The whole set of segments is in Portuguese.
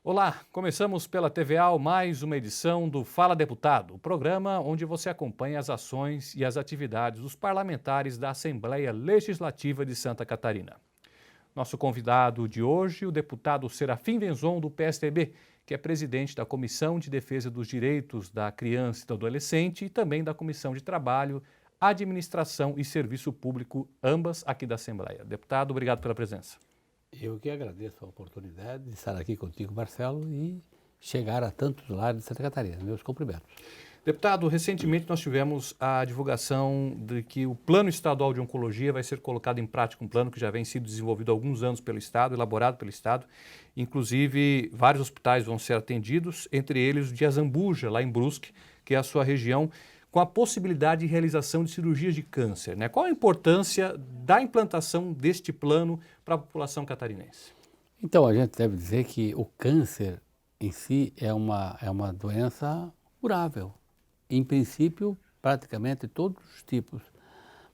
Olá, começamos pela TVA mais uma edição do Fala Deputado, o programa onde você acompanha as ações e as atividades dos parlamentares da Assembleia Legislativa de Santa Catarina. Nosso convidado de hoje, o deputado Serafim Venzon, do PSDB, que é presidente da Comissão de Defesa dos Direitos da Criança e do Adolescente e também da Comissão de Trabalho, Administração e Serviço Público, ambas aqui da Assembleia. Deputado, obrigado pela presença. Eu que agradeço a oportunidade de estar aqui contigo, Marcelo, e chegar a tantos lares de Santa Catarina. Meus cumprimentos. Deputado, recentemente nós tivemos a divulgação de que o Plano Estadual de Oncologia vai ser colocado em prática, um plano que já vem sendo desenvolvido há alguns anos pelo Estado, elaborado pelo Estado. Inclusive, vários hospitais vão ser atendidos, entre eles o de Azambuja, lá em Brusque, que é a sua região, com a possibilidade de realização de cirurgias de câncer, né? Qual a importância da implantação deste plano para a população catarinense? Então, a gente deve dizer que o câncer em si é uma doença curável. Em princípio, praticamente todos os tipos.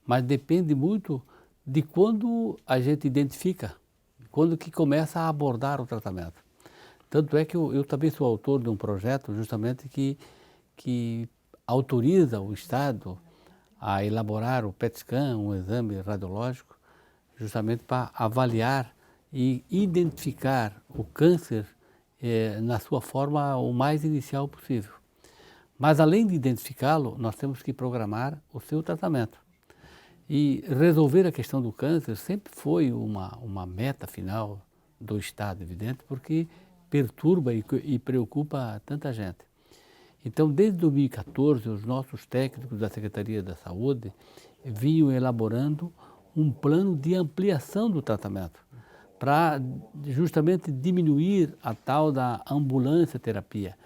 Mas depende muito de quando a gente identifica, quando que começa a abordar o tratamento. Tanto é que eu também sou autor de um projeto justamente que autoriza o Estado a elaborar o PET-scan, um exame radiológico, justamente para avaliar e identificar o câncer na sua forma o mais inicial possível. Mas além de identificá-lo, nós temos que programar o seu tratamento. E resolver a questão do câncer sempre foi uma meta final do Estado, evidente, porque perturba e preocupa tanta gente. Então, desde 2014, os nossos técnicos da Secretaria da Saúde vinham elaborando um plano de ampliação do tratamento, para justamente diminuir a tal da ambulância terapia,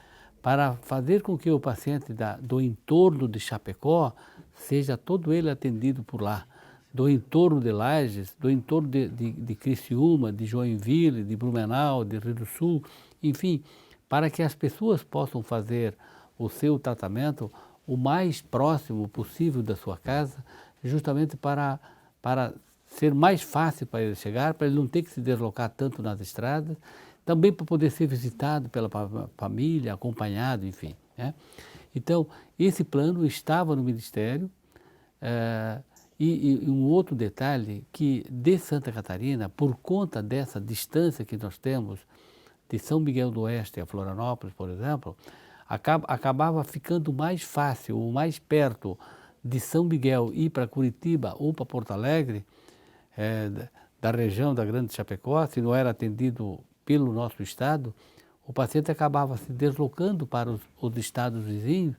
para fazer com que o paciente do entorno de Chapecó seja todo ele atendido por lá, do entorno de Lages, do entorno de Criciúma, de Joinville, de Blumenau, de Rio do Sul, enfim, para que as pessoas possam fazer o seu tratamento o mais próximo possível da sua casa, justamente para ser mais fácil para ele chegar, para ele não ter que se deslocar tanto nas estradas, também para poder ser visitado pela família, acompanhado, enfim, né? Então, esse plano estava no Ministério, e um outro detalhe, que de Santa Catarina, por conta dessa distância que nós temos de São Miguel do Oeste a Florianópolis, por exemplo, acabava ficando mais fácil ou mais perto de São Miguel ir para Curitiba ou para Porto Alegre, da região da Grande Chapecó, se não era atendido pelo nosso estado, o paciente acabava se deslocando para os estados vizinhos,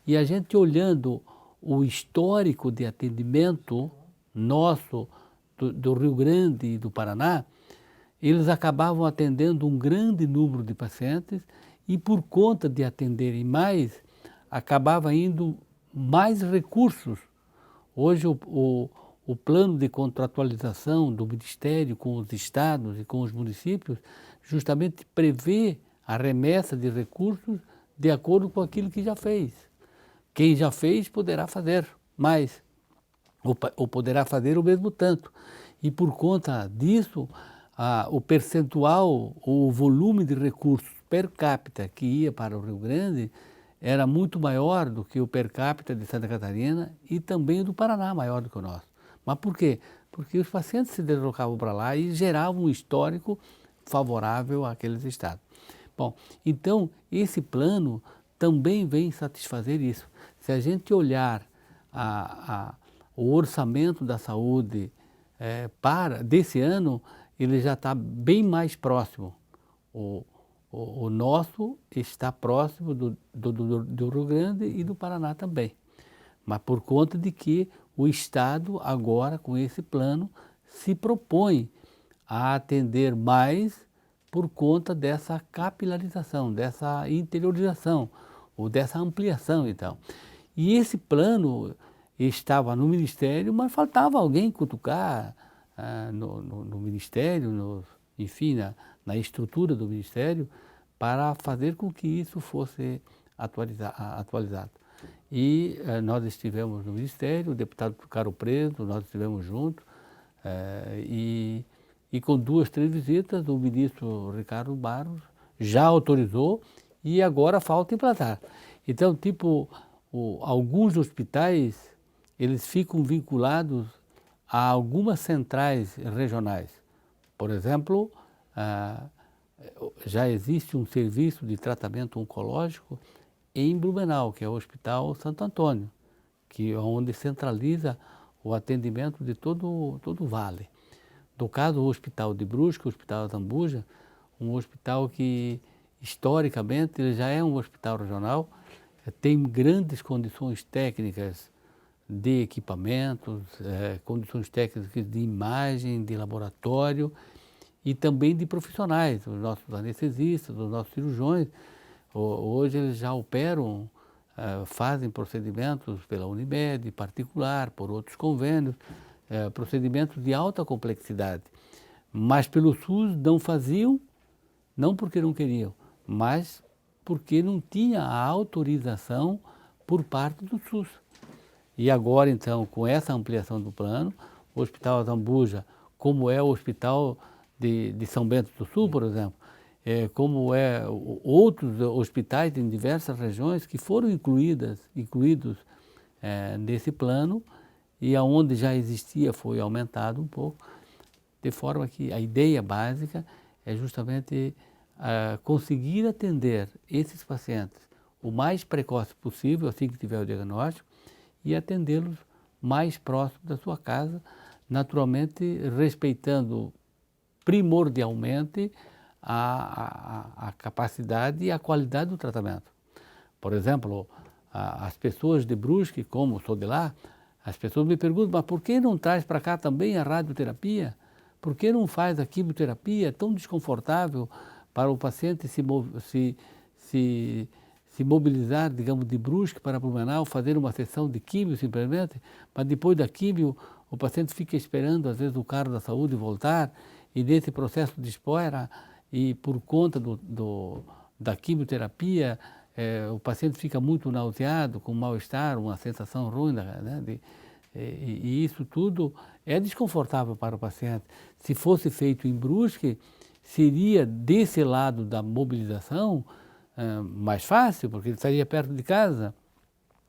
e a gente olhando o histórico de atendimento nosso do Rio Grande e do Paraná, eles acabavam atendendo um grande número de pacientes e, por conta de atenderem mais, acabava indo mais recursos. Hoje o plano de contratualização do Ministério com os estados e com os municípios justamente prevê a remessa de recursos de acordo com aquilo que já fez. Quem já fez poderá fazer mais, ou poderá fazer o mesmo tanto. E por conta disso, o percentual, o volume de recursos per capita que ia para o Rio Grande era muito maior do que o per capita de Santa Catarina e também do Paraná, maior do que o nosso. Mas por quê? Porque os pacientes se deslocavam para lá e geravam um histórico favorável àqueles estados. Bom, então esse plano também vem satisfazer isso. Se a gente olhar o orçamento da saúde desse ano, ele já está bem mais próximo. O nosso está próximo do Rio Grande e do Paraná também. Mas por conta de que o Estado agora, com esse plano, se propõe a atender mais por conta dessa capilarização, dessa interiorização, ou dessa ampliação, então. E esse plano estava no Ministério, mas faltava alguém cutucar no Ministério, enfim, na estrutura do Ministério, para fazer com que isso fosse atualizado. E nós estivemos no Ministério, o deputado Caro Preto, nós estivemos juntos, e com 2, 3 visitas, o ministro Ricardo Barros já autorizou e agora falta implantar. Então, alguns hospitais, eles ficam vinculados a algumas centrais regionais. Por exemplo, já existe um serviço de tratamento oncológico em Blumenau, que é o Hospital Santo Antônio, que é onde centraliza o atendimento de todo o vale. No caso, o Hospital de Brusque, o Hospital Zambuja, um hospital que, historicamente, ele já é um hospital regional, tem grandes condições técnicas de equipamentos, condições técnicas de imagem, de laboratório e também de profissionais, os nossos anestesistas, os nossos cirurgiões. Hoje eles já operam, fazem procedimentos pela Unimed, particular, por outros convênios, procedimentos de alta complexidade. Mas pelo SUS não faziam, não porque não queriam, mas porque não tinha a autorização por parte do SUS. E agora, então, com essa ampliação do plano, o Hospital Zambuja, como é o Hospital de São Bento do Sul, por exemplo, como outros hospitais em diversas regiões que foram incluídos nesse plano, e aonde já existia foi aumentado um pouco, de forma que a ideia básica é justamente conseguir atender esses pacientes o mais precoce possível, assim que tiver o diagnóstico, e atendê-los mais próximo da sua casa, naturalmente respeitando primordialmente a capacidade e a qualidade do tratamento. Por exemplo, as pessoas de Brusque, como sou de lá, as pessoas me perguntam, mas por que não traz para cá também a radioterapia? Por que não faz a quimioterapia? É tão desconfortável para o paciente se mobilizar, digamos, de Brusque para Blumenau, fazer uma sessão de químio simplesmente, mas depois da químio o paciente fica esperando, às vezes, o carro da saúde voltar, e nesse processo de espera, e por conta da quimioterapia, o paciente fica muito nauseado, com mal-estar, uma sensação ruim, né, e isso tudo é desconfortável para o paciente. Se fosse feito em Brusque, seria desse lado da mobilização mais fácil, porque ele estaria perto de casa.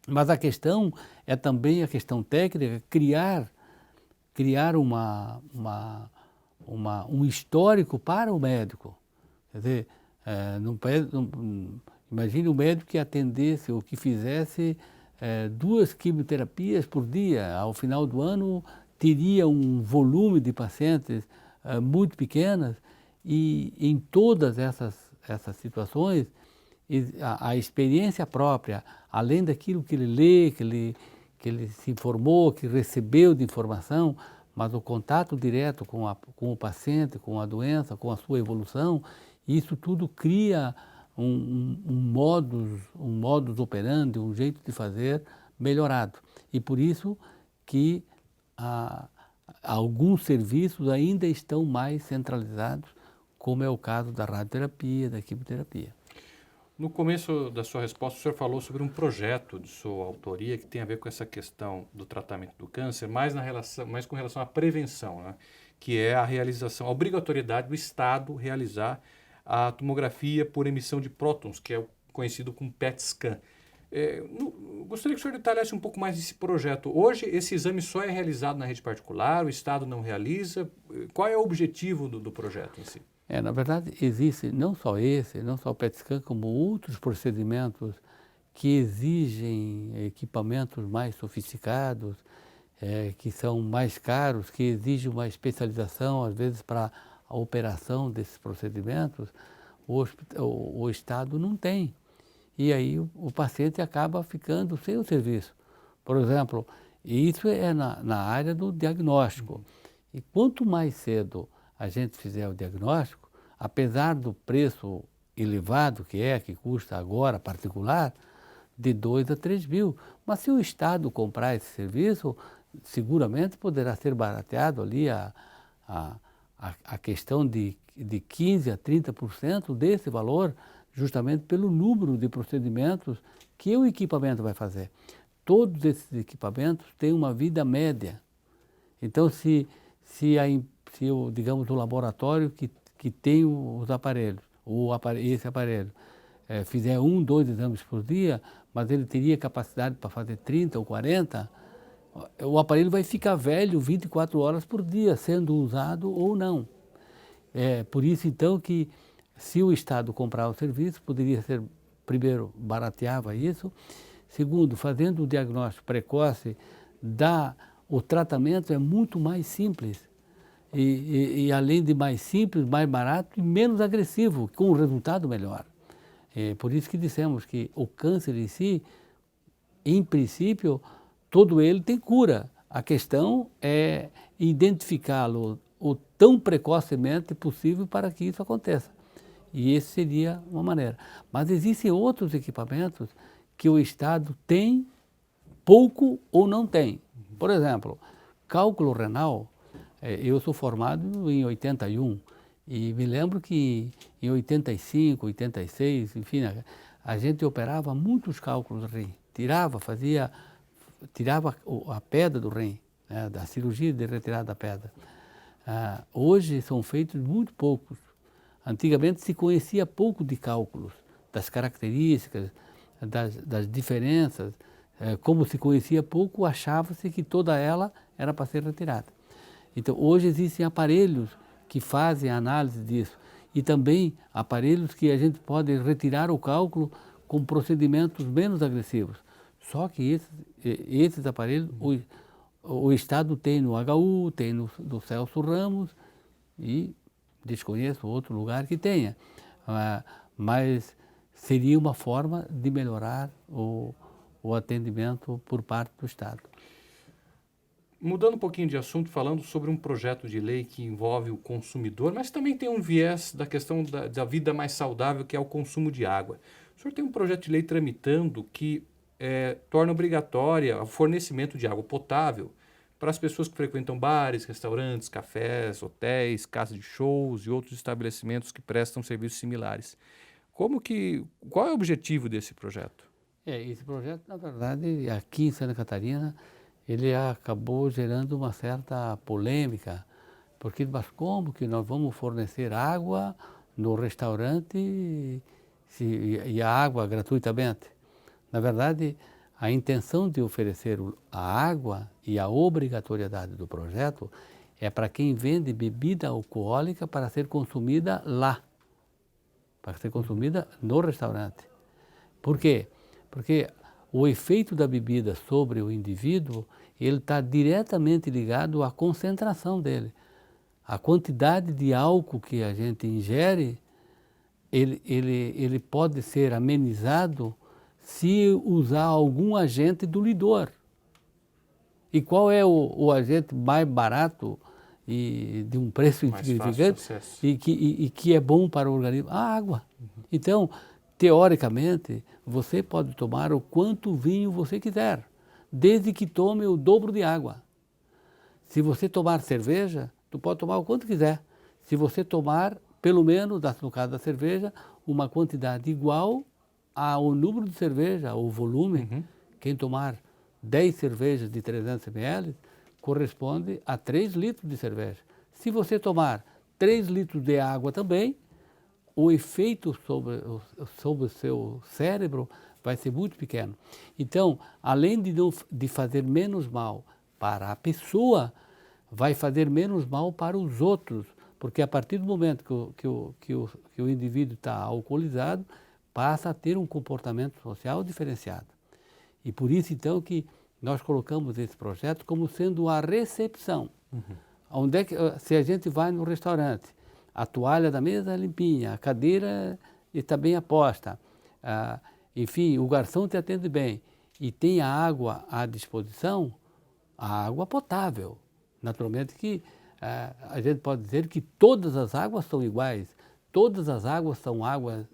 Mas a questão é também a questão técnica, criar um histórico para o médico. Quer dizer, imagine o médico que atendesse ou que fizesse 2 quimioterapias por dia. Ao final do ano, teria um volume de pacientes muito pequenas, e em todas essas situações, a experiência própria, além daquilo que ele lê, que ele se informou, que recebeu de informação, mas o contato direto com o paciente, com a doença, com a sua evolução, isso tudo cria um modus operandi, um jeito de fazer melhorado. E por isso que alguns serviços ainda estão mais centralizados, como é o caso da radioterapia, da quimioterapia. No começo da sua resposta, o senhor falou sobre um projeto de sua autoria que tem a ver com essa questão do tratamento do câncer, mais com relação à prevenção, né? Que é a obrigatoriedade do Estado realizar a tomografia por emissão de prótons, que é conhecido como PET scan. Gostaria que o senhor detalhasse um pouco mais desse projeto. Hoje, esse exame só é realizado na rede particular, o Estado não realiza. Qual é o objetivo do projeto em si? Na verdade, existe não só o PET scan, como outros procedimentos que exigem equipamentos mais sofisticados, que são mais caros, que exigem uma especialização, às vezes, para a operação desses procedimentos. O Estado não tem. E aí o paciente acaba ficando sem o serviço. Por exemplo, isso é na área do diagnóstico. E quanto mais cedo a gente fizer o diagnóstico, apesar do preço elevado que custa agora particular, de 2 a 3 mil. Mas se o Estado comprar esse serviço, seguramente poderá ser barateado ali a questão de 15% a 30% desse valor, justamente pelo número de procedimentos que o equipamento vai fazer. Todos esses equipamentos têm uma vida média. Então, digamos, o laboratório que tem os aparelhos, esse aparelho fizer 1, 2 exames por dia, mas ele teria capacidade para fazer 30 ou 40, o aparelho vai ficar velho 24 horas por dia, sendo usado ou não. Por isso, então, que se o Estado comprar o serviço, poderia ser, primeiro, barateava isso, segundo, fazendo o diagnóstico precoce, o tratamento é muito mais simples. E além de mais simples, mais barato e menos agressivo, com um resultado melhor. Por isso que dissemos que o câncer em si, em princípio, todo ele tem cura. A questão é identificá-lo o tão precocemente possível para que isso aconteça. E esse seria uma maneira. Mas existem outros equipamentos que o Estado tem pouco ou não tem. Por exemplo, cálculo renal, eu sou formado em 81 e me lembro que em 85, 86, enfim, a gente operava muitos cálculos do rim. Tirava a pedra do rim, né, da cirurgia de retirada da pedra. Hoje são feitos muito poucos. Antigamente se conhecia pouco de cálculos, das características, das diferenças. Como se conhecia pouco, achava-se que toda ela era para ser retirada. Então, hoje existem aparelhos que fazem a análise disso e também aparelhos que a gente pode retirar o cálculo com procedimentos menos agressivos. Só que esses aparelhos o Estado tem no HU, tem no Celso Ramos e desconheço outro lugar que tenha. Mas seria uma forma de melhorar o atendimento por parte do Estado. Mudando um pouquinho de assunto, falando sobre um projeto de lei que envolve o consumidor, mas também tem um viés da questão da vida mais saudável, que é o consumo de água. O senhor tem um projeto de lei tramitando que torna obrigatória o fornecimento de água potável para as pessoas que frequentam bares, restaurantes, cafés, hotéis, casas de shows e outros estabelecimentos que prestam serviços similares. Qual é o objetivo desse projeto? Esse projeto, na verdade, aqui em Santa Catarina, ele acabou gerando uma certa polêmica, porque mas como que nós vamos fornecer água no restaurante e a água gratuitamente? Na verdade, a intenção de oferecer a água e a obrigatoriedade do projeto é para quem vende bebida alcoólica para ser consumida lá, para ser consumida no restaurante. Por quê? Porque o efeito da bebida sobre o indivíduo, ele está diretamente ligado à concentração dele. A quantidade de álcool que a gente ingere, ele pode ser amenizado se usar algum agente diluidor. E qual é o agente mais barato e de um preço insignificante e que é bom para o organismo? A água. Então, teoricamente, você pode tomar o quanto vinho você quiser, desde que tome o dobro de água. Se você tomar cerveja, tu pode tomar o quanto quiser. Se você tomar, pelo menos, no caso da cerveja, uma quantidade igual ao número de cerveja, ou volume, quem tomar 10 cervejas de 300 ml, corresponde a 3 litros de cerveja. Se você tomar 3 litros de água também, o efeito sobre o seu cérebro vai ser muito pequeno. Então, além de fazer menos mal para a pessoa, vai fazer menos mal para os outros, porque a partir do momento que o indivíduo está alcoolizado, passa a ter um comportamento social diferenciado. E por isso, então, que nós colocamos esse projeto como sendo a recepção. Onde é que, se a gente vai no restaurante, a toalha da mesa é limpinha, a cadeira está bem aposta, enfim, o garçom te atende bem e tem a água à disposição, a água potável. Naturalmente que a gente pode dizer que todas as águas são iguais, todas as águas são água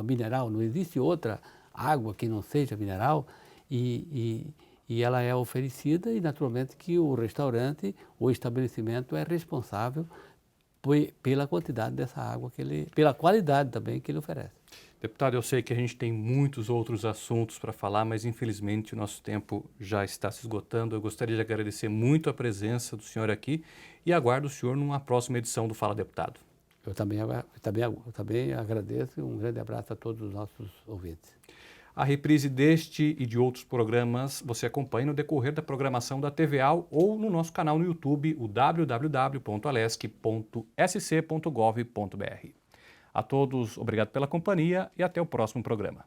mineral, não existe outra água que não seja mineral e ela é oferecida e naturalmente que o restaurante, o estabelecimento é responsável pela quantidade dessa água pela qualidade também que ele oferece. Deputado, eu sei que a gente tem muitos outros assuntos para falar, mas infelizmente o nosso tempo já está se esgotando. Eu gostaria de agradecer muito a presença do senhor aqui e aguardo o senhor numa próxima edição do Fala Deputado. Eu também agradeço e um grande abraço a todos os nossos ouvintes. A reprise deste e de outros programas você acompanha no decorrer da programação da TVA ou no nosso canal no YouTube, o www.alesc.sc.gov.br. A todos, obrigado pela companhia e até o próximo programa.